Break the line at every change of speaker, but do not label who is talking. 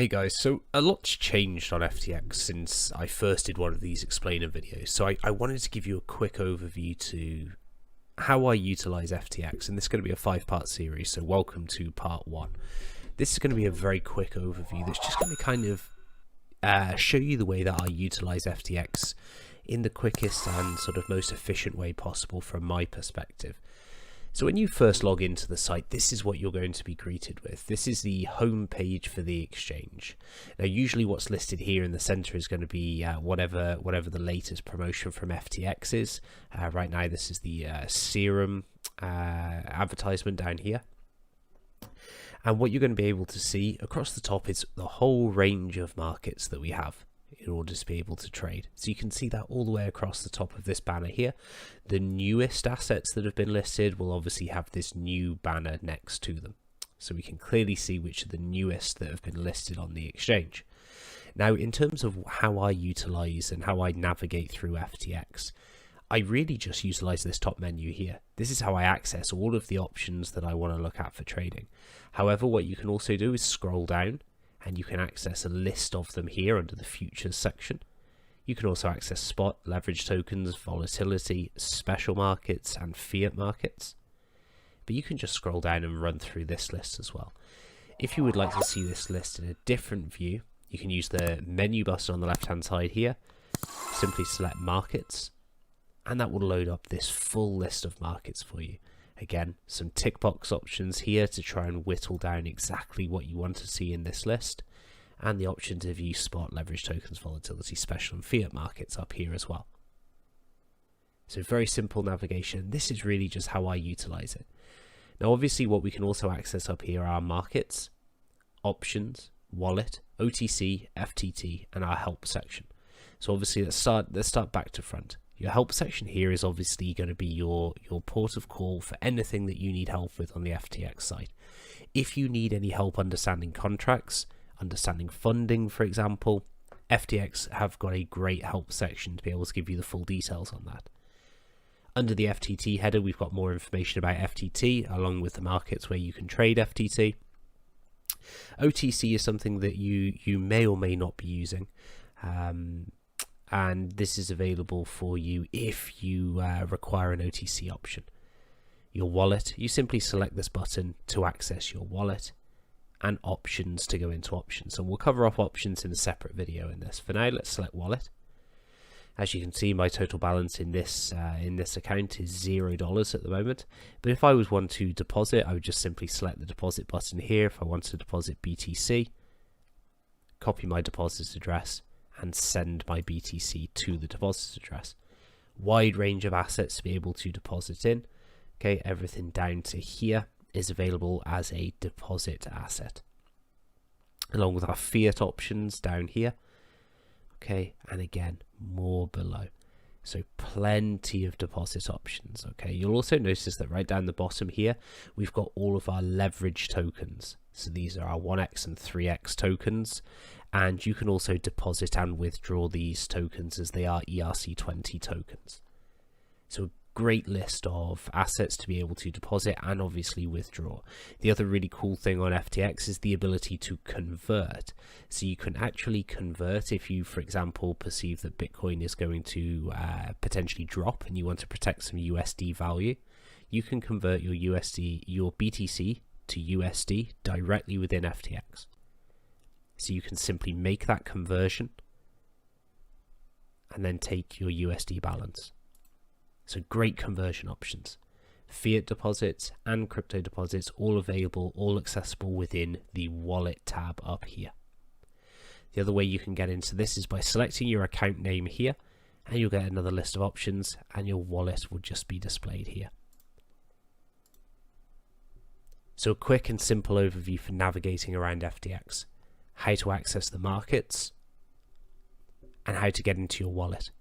Hey guys, so a lot's changed on FTX since I first did one of these explainer videos. So I wanted to give you a quick overview to how I utilize FTX, and this is going to be a 5-part series, so welcome to part 1. This is going to be a very quick overview that's just going to kind of show you the way that I utilize FTX in the quickest and sort of most efficient way possible from my perspective. So when you first log into the site, this is what you're going to be greeted with. This is the home page for the exchange. Now, usually what's listed here in the center is going to be whatever the latest promotion from FTX is. Right now, this is the Serum advertisement down here. And what you're going to be able to see across the top is the whole range of markets that we have in order to be able to trade. So you can see that all the way across the top of this banner here. The newest assets that have been listed will obviously have this new banner next to them. So we can clearly see which are the newest that have been listed on the exchange. Now, in terms of how I utilize and how I navigate through FTX, I really just utilize this top menu here. This is how I access all of the options that I want to look at for trading. However, what you can also do is scroll down, and you can access a list of them here under the futures section. You can also access spot, leverage tokens, volatility, special markets, and fiat markets. But you can just scroll down and run through this list as well. If you would like to see this list in a different view, you can use the menu button on the left hand side here. Simply select markets, and that will load up this full list of markets for you. Again, some tick box options here to try and whittle down exactly what you want to see in this list, and the option to view spot, leverage tokens, volatility, special, and fiat markets up here as well. So very simple navigation. This is really just how I utilize it. Now, obviously, what we can also access up here are markets, options, wallet, OTC, FTT, and our help section. So obviously, let's start back to front. Your help section here is obviously going to be your port of call for anything that you need help with on the FTX site. If you need any help understanding contracts, understanding funding, for example, FTX have got a great help section to be able to give you the full details on that. Under the FTT header, we've got more information about FTT, along with the markets where you can trade FTT. OTC is something that you may or may not be using. And this is available for you if you require an OTC option. Your wallet, you simply select this button to access your wallet, and options to go into options. So we'll cover off options in a separate video in this. For now, let's select wallet. As you can see, my total balance in this account is $0 at the moment. But if I was one to deposit, I would just simply select the deposit button here. If I want to deposit BTC, copy my deposit address, and send my BTC to the deposit address. Wide range of assets to be able to deposit in. Okay, everything down to here is available as a deposit asset, along with our fiat options down here. Okay, and again, more below. So plenty of deposit options. Okay, you'll also notice that right down the bottom here, we've got all of our leverage tokens. So these are our 1x and 3x tokens, and you can also deposit and withdraw these tokens as they are ERC20 tokens. So a great list of assets to be able to deposit and obviously withdraw. The other really cool thing on FTX is the ability to convert. So you can actually convert if you, for example, perceive that Bitcoin is going to potentially drop and you want to protect some USD value. You can convert your BTC to USD directly within FTX. So you can simply make that conversion and then take your USD balance. So great conversion options. Fiat deposits and crypto deposits, all available, all accessible within the wallet tab up here. The other way you can get into this is by selecting your account name here, and you'll get another list of options, and your wallet will just be displayed here. So a quick and simple overview for navigating around FTX. How to access the markets, and how to get into your wallet.